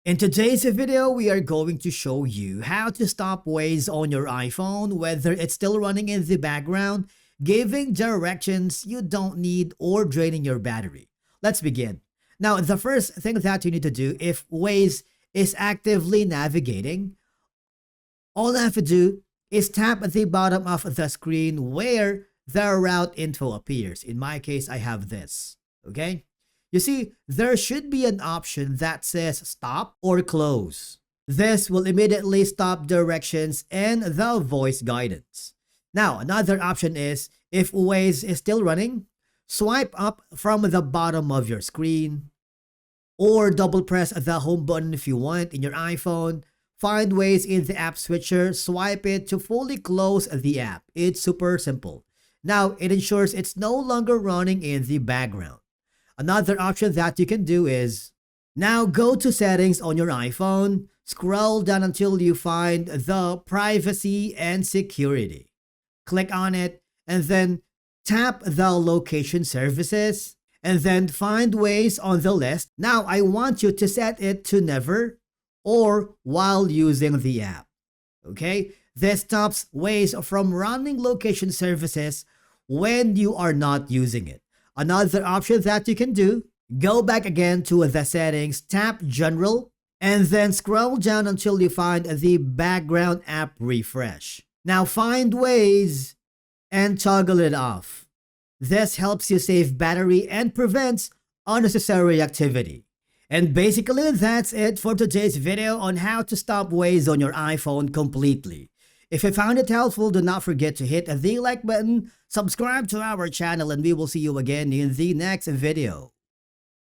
In today's video, we are going to show you how to stop Waze on your iPhone, whether it's still running in the background, giving directions you don't need, or draining your battery. Let's begin. Now, the first thing that you need to do if Waze is actively navigating, all I have to do is tap at the bottom of the screen where the route info appears. In my case, I have this, okay? You see, there should be an option that says stop or close. This will immediately stop directions and the voice guidance. Now, another option is, if Waze is still running, swipe up from the bottom of your screen, or double press the home button if you want in your iPhone. Find Waze in the app switcher, swipe it to fully close the app. It's super simple. Now, it ensures it's no longer running in the background. Another option that you can do is, now go to settings on your iPhone, scroll down until you find the privacy and security. Click on it and then tap the location services and then find Waze on the list. Now I want you to set it to never or while using the app. Okay? This stops Waze from running location services when you are not using it. Another option that you can do, go back again to the settings, tap General, and then scroll down until you find the background app refresh. Now find Waze and toggle it off. This helps you save battery and prevents unnecessary activity. And basically that's it for today's video on how to stop Waze on your iPhone completely. If you found it helpful, do not forget to hit the like button, subscribe to our channel, and we will see you again in the next video.